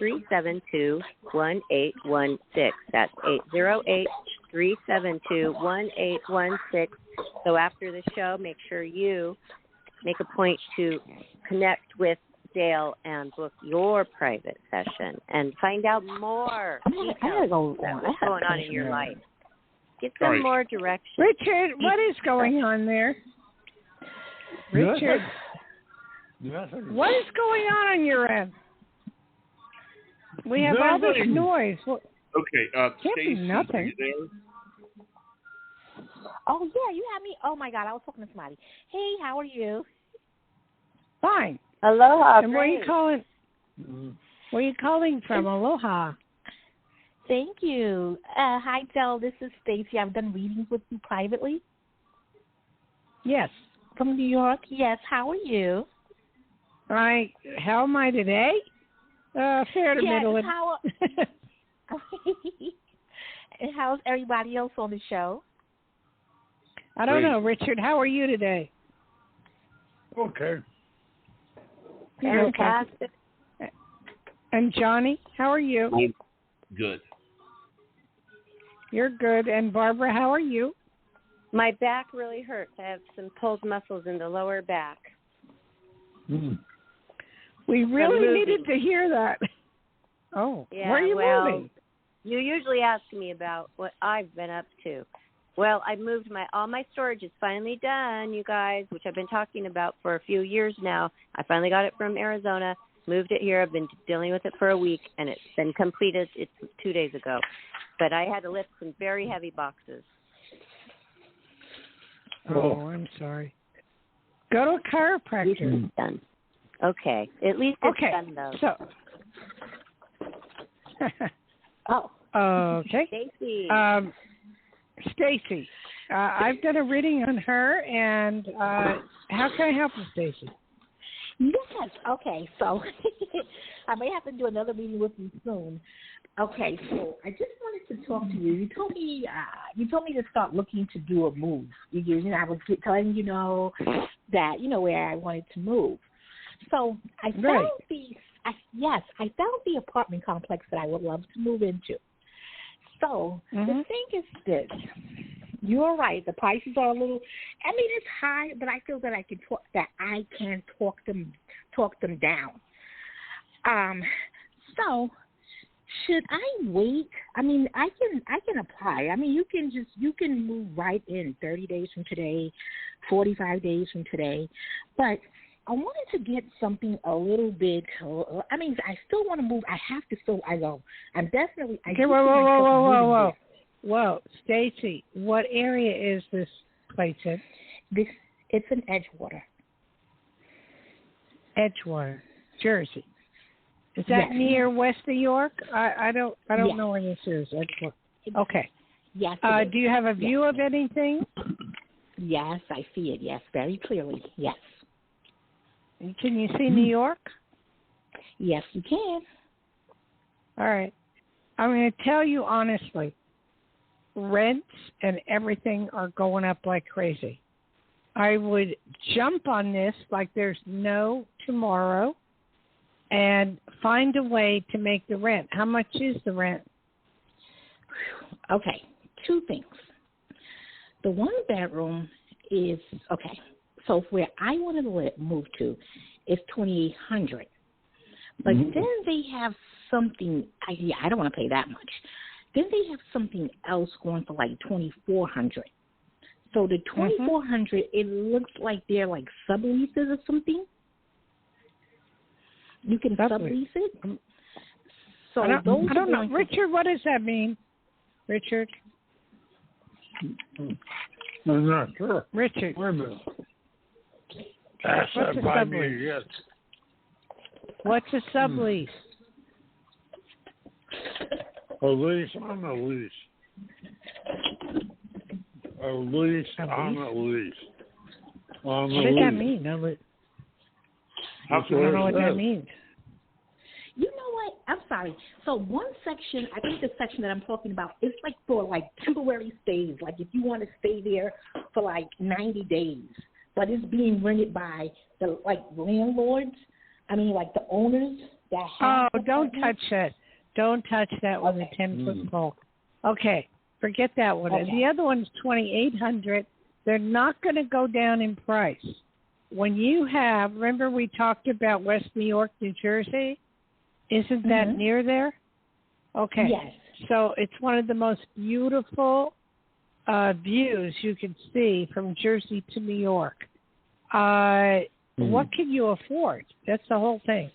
808-372-1816. That's 808-372-1816. So after the show, make sure you make a point to connect with Dayle and book your private session and find out more details about what's going on in your life. Get some more direction. Richard, what is going on there? Richard, what is going on your end? We have all this noise. Okay, Stacey, nothing. Are you there? Oh, yeah, you have me. Oh, my God, I was talking to somebody. Hey, how are you? Fine. Aloha. And where are you calling? Where are you calling from? Aloha. Thank you. Hi, Dayle. This is Stacey. I've done readings with you privately. Yes. From New York. Yes. How are you? How am I today? Fair to middle. And how's everybody else on the show? I don't know, Richard. How are you today? Okay. Fantastic. And Johnny, how are you? I'm good. You're good. And Barbara, how are you? My back really hurts. I have some pulled muscles in the lower back. We really needed to hear that. Oh, yeah, where are you moving? You usually ask me about what I've been up to. Well, I moved all my storage is finally done, you guys, which I've been talking about for a few years now. I finally got it from Arizona, moved it here. I've been dealing with it for a week, and it's been completed. It's 2 days ago. But I had to lift some very heavy boxes. Oh, I'm sorry. Go to a chiropractor. It's done. Okay. At least it's done, though. So. Okay. Stacey. Stacey, I've done a reading on her, and how can I help you, Stacey? Yes. Okay. So I may have to do another meeting with you soon. Okay. So I just wanted to talk to you. You told me to start looking to do a move. I was telling that where I wanted to move. So I found I found the apartment complex that I would love to move into. So the thing is this. You're right. The prices are a little. It's high, but I feel that I can talk them down. So should I wait? I can apply. You can move right in 30 days from today, 45 days from today, but I wanted to get something a little bit. I still want to move. I have to still. I'm definitely. Okay, whoa, Stacey, what area is this place in? It's in Edgewater. Edgewater, Jersey. Is that near West New York? I don't know where this is. Edgewater. Okay. Yes. Do you have a view of anything? Yes, I see it. Yes, very clearly. Yes. Can you see New York? Yes, you can. All right. I'm going to tell you honestly, rents and everything are going up like crazy. I would jump on this like there's no tomorrow and find a way to make the rent. How much is the rent? Okay, two things. The one bedroom is, so where I want to move to is $2,800. But then they have something, I don't want to pay that much. Then they have something else going for like $2,400. So the $2,400, it looks like they're like subleases or something. You can sublease it. So I don't know, Richard. What does that mean, Richard? I'm not sure. Richard. Wait a minute. Pass that by me, yes. What's a sublease? A lease on a lease. A lease on a lease. On what does that mean? I don't know what that means. You know what? I'm sorry. So one section, I think the section that I'm talking about, is like for like temporary stays. Like if you want to stay there for like 90 days, but it's being rented by the like landlords. I mean, like the owners that have. Oh, don't touch that. Don't touch that with a 10-foot pole. Okay, forget that one. Okay. The other one's 2,800. They're not going to go down in price. When you have, remember we talked about West New York, New Jersey? Isn't that near there? Okay. Yes. So it's one of the most beautiful views you can see from Jersey to New York. What can you afford? That's the whole thing.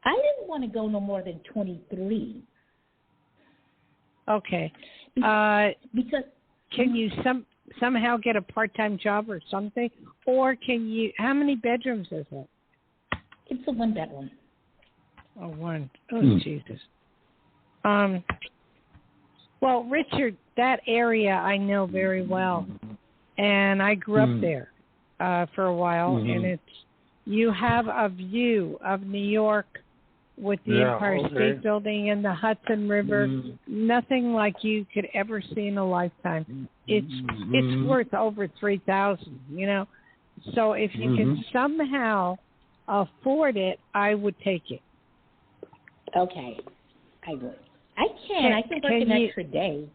I didn't want to go no more than 23. Okay. Because can you somehow get a part-time job or something? Or can you, how many bedrooms is it? It's a 1-bedroom. Oh, one. Oh, Jesus. Well, Richard, that area I know very well. And I grew up there for a while. And you have a view of New York with the Empire State Building and the Hudson River. Nothing like you could ever see in a lifetime. It's worth over $3,000, you know. So if you can somehow afford it, I would take it. Okay, I would. I can work an extra day.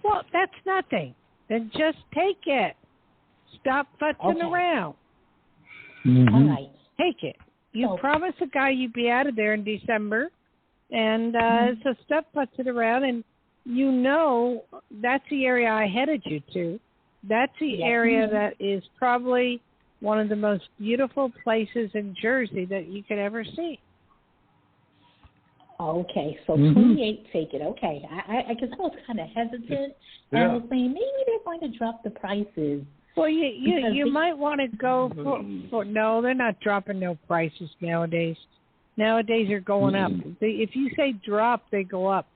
Well, that's nothing. Then just take it. Stop futzing around. All right. Take it. You promised a guy you'd be out of there in December, and so stop futzing around, and you know that's the area I headed you to. That's the area that is probably one of the most beautiful places in Jersey that you could ever see. Okay, so 28, take it. Okay, because I was kind of hesitant, and I was saying maybe they're going to drop the prices. Well, you might want to go for no, they're not dropping no prices nowadays. Nowadays they're going up. If you say drop, they go up.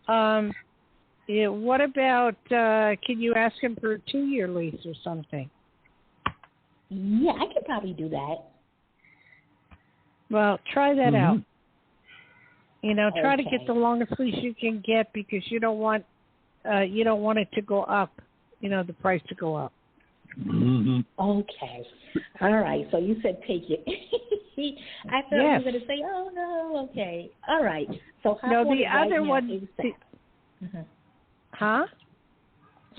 What about? Can you ask him for a 2-year lease or something? Yeah, I could probably do that. Well, try that out. You know, try to get the longest lease you can get because you don't want it to go up. You know, the price to go up. Okay. All right. So you said take it. I thought you were going to say, oh, no. Okay. All right. So how the other one. Huh?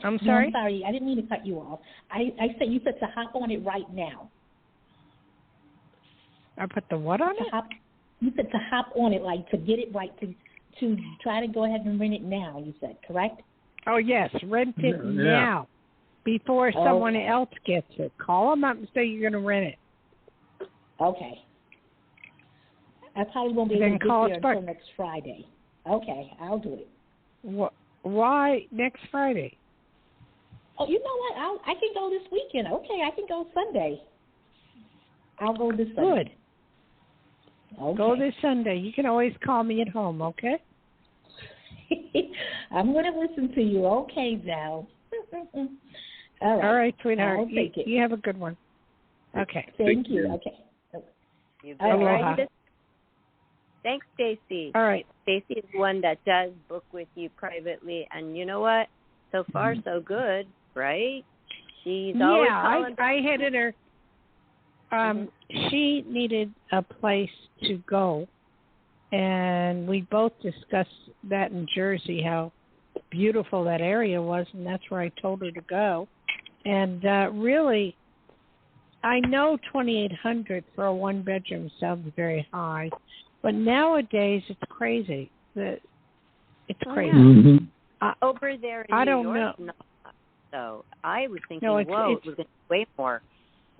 I'm sorry? No, I'm sorry. I didn't mean to cut you off. I said you said to hop on it right now. I put the what on it? You said to hop on it, like to get it right, to try to go ahead and rent it now, you said, correct? Oh, yes. Rent it now before someone else gets it. Call them up and say you're going to rent it. Okay. I probably won't be able to get there until next Friday. Okay, I'll do it. Why next Friday? Oh, you know what? I can go this weekend. Okay, I can go Sunday. I'll go this Sunday. Good. Okay. Go this Sunday. You can always call me at home, okay? I'm going to listen to you. Okay, now. All right, sweetheart. I'll take it. You have a good one. Okay. Thank you. Okay. You Aloha. Thanks, Stacy. All right. Stacy is one that does book with you privately, and you know what? So far, so good, right? She's always calling. I headed her. She needed a place to go, and we both discussed that in Jersey, how beautiful that area was, and that's where I told her to go. And really, I know 2,800 for a 1-bedroom sounds very high, but nowadays it's crazy. It's crazy. Over there in I New don't York, know. So I was thinking, no, it was going to be way more.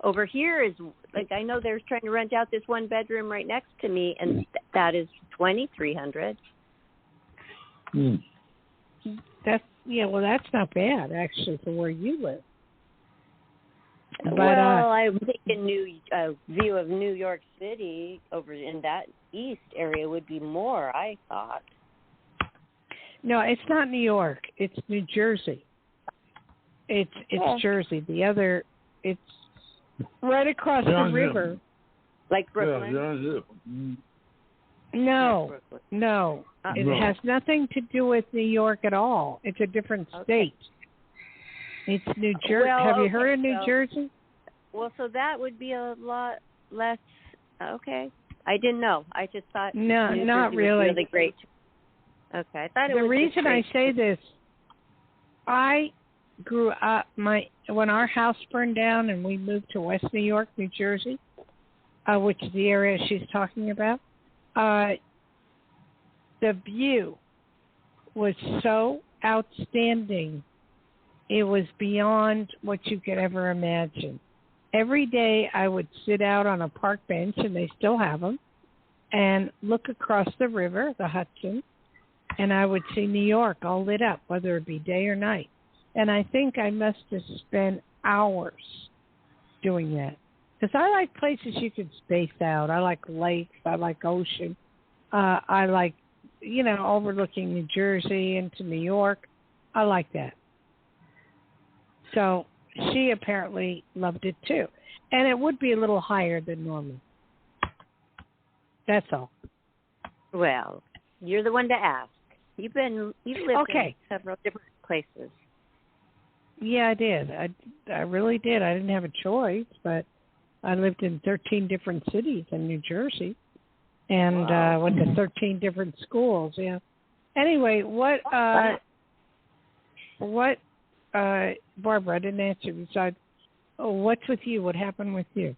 over here is like, I know they're trying to rent out this one bedroom right next to me, and that is $2,300. Well, that's not bad actually for where you live. But, well, I'm thinking view of New York City over in that east area would be more, I thought. No, it's not New York. It's New Jersey. It's Jersey. The other, it's right across the river. Like Brooklyn? No. It has nothing to do with New York at all. It's a different state. It's New Jersey. Well, have you heard of New Jersey? Well, so that would be a lot less. Okay. I didn't know. I just thought no, New not Jersey really. Was really great. Okay. I thought it was the reason I say great. this, I grew up, when our house burned down and we moved to West New York, New Jersey, which is the area she's talking about, the view was so outstanding. It was beyond what you could ever imagine. Every day I would sit out on a park bench, and they still have them, and look across the river, the Hudson, and I would see New York all lit up, whether it be day or night. And I think I must have spent hours doing that. Because I like places you can space out. I like lakes. I like ocean. I like, overlooking New Jersey into New York. I like that. So she apparently loved it too. And it would be a little higher than normal. That's all. Well, you're the one to ask. You've lived in several different places. Yeah, I did. I really did. I didn't have a choice, but I lived in 13 different cities in New Jersey, and went to 13 different schools. Yeah. Anyway, Barbara, I didn't answer. Besides, what's with you? What happened with you?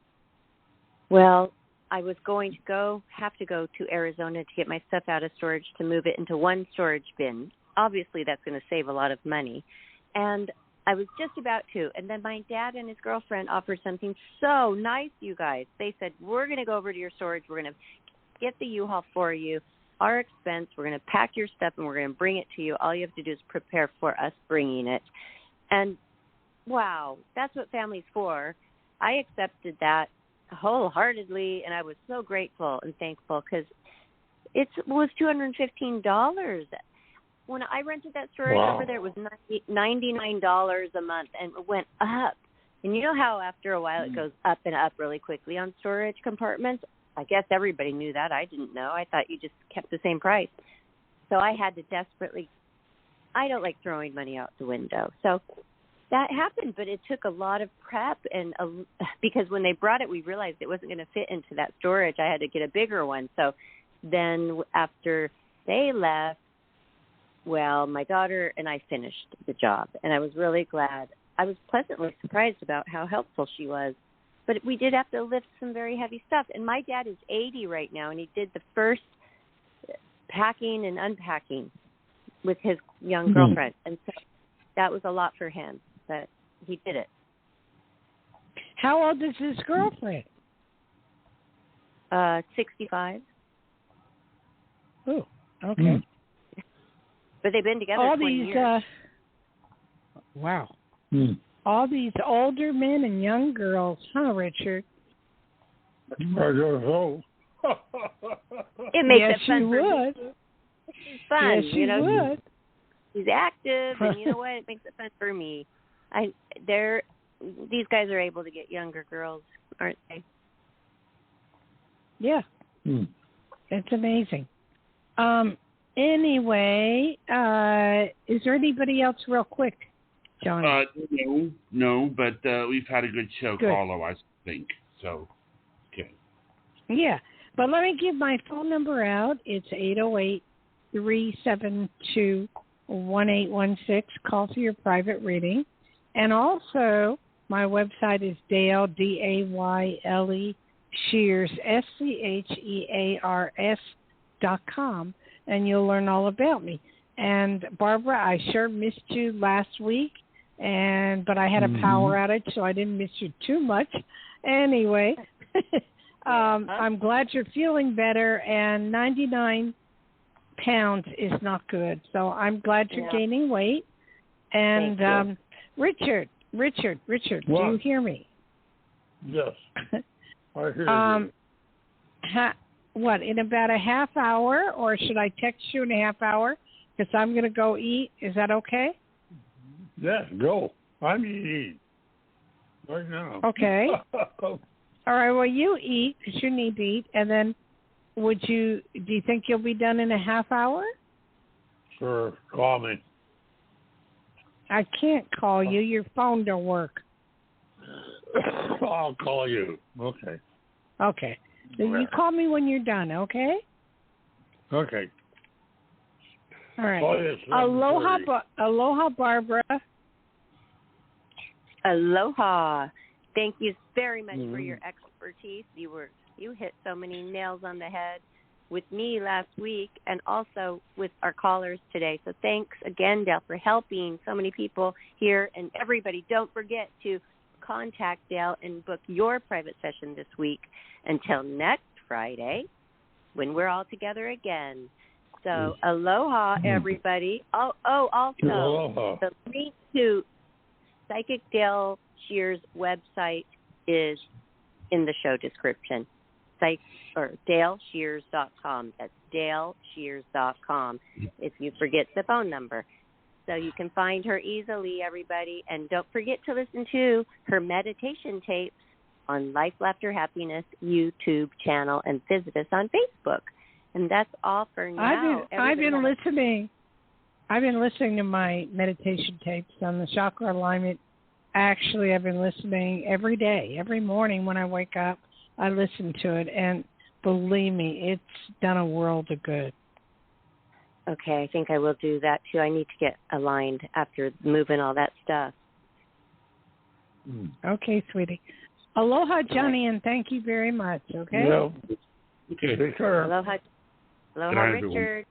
Well, I was going to have to go to Arizona to get my stuff out of storage to move it into one storage bin. Obviously, that's going to save a lot of money. And I was just about to. And then my dad and his girlfriend offered something so nice, you guys. They said, we're going to go over to your storage. We're going to get the U-Haul for you, our expense. We're going to pack your stuff, and we're going to bring it to you. All you have to do is prepare for us bringing it. And, wow, that's what family's for. I accepted that wholeheartedly, and I was so grateful and thankful because it was $215. When I rented that storage over there, it was $99 a month, and it went up. And you know how after a while it goes up and up really quickly on storage compartments? I guess everybody knew that. I didn't know. I thought you just kept the same price. So I had to desperately – I don't like throwing money out the window. So that happened, but it took a lot of prep, and because when they brought it, we realized it wasn't going to fit into that storage. I had to get a bigger one. So then after they left, well, my daughter and I finished the job, and I was really glad. I was pleasantly surprised about how helpful she was. But we did have to lift some very heavy stuff. And my dad is 80 right now, and he did the first packing and unpacking with his young girlfriend. And so that was a lot for him, but he did it. How old is his girlfriend? 65. Oh, okay. But they've been together 20 years. Wow. All these older men and young girls, huh, Richard? I guess so. It makes yes, it fun you for would. me. It's fun, yes, you would. He's active, and you know what? It makes it fun for me. These guys are able to get younger girls, aren't they? Yeah. It's amazing. Anyway, is there anybody else real quick, John? No, but we've had a good show, Carlo, I think. So, okay. Yeah, but let me give my phone number out. It's 808-372-1816. Call for your private reading. And also, my website is Dayle, Dayle, Schears, SCHEARS.com, and you'll learn all about me. And Barbara, I sure missed you last week, but I had a power outage, so I didn't miss you too much. Anyway, I'm glad you're feeling better, and 99 pounds is not good. So I'm glad you're gaining weight. And Richard, do you hear me? Yes, I hear you. What, in about a half hour, or should I text you in a half hour? Because I'm going to go eat. Is that okay? Yes, go. I'm eating right now. Okay. All right, well, you eat because you need to eat. And then do you think you'll be done in a half hour? Sure, call me. I can't call you. Your phone don't work. I'll call you. Okay. Okay. So you call me when you're done, okay? Okay. All right. Aloha, Aloha, Barbara. Aloha. Thank you very much for your expertise. You hit so many nails on the head with me last week and also with our callers today. So thanks again, Dayle, for helping so many people here. And everybody, don't forget to contact Dayle and book your private session this week until next Friday when we're all together again. So aloha, everybody. Also, aloha. The link to Psychic Dayle Schear's website is in the show description. DayleSchears.com. That's DayleSchears.com if you forget the phone number. So you can find her easily, everybody. And don't forget to listen to her meditation tapes on Life, Laughter, Happiness YouTube channel and visit us on Facebook. And that's all for now. I've been listening to my meditation tapes on the chakra alignment. Actually, I've been listening every day, every morning when I wake up. I listen to it, and believe me, it's done a world of good. Okay, I think I will do that too. I need to get aligned after moving all that stuff. Okay, sweetie. Aloha, Johnny, and thank you very much, okay? Yeah. Okay, take care. Aloha, Richard. Everyone.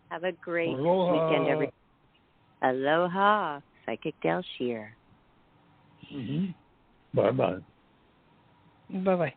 Have a great weekend, everybody. Aloha, Psychic Dayle Schear. Bye-bye. Bye-bye.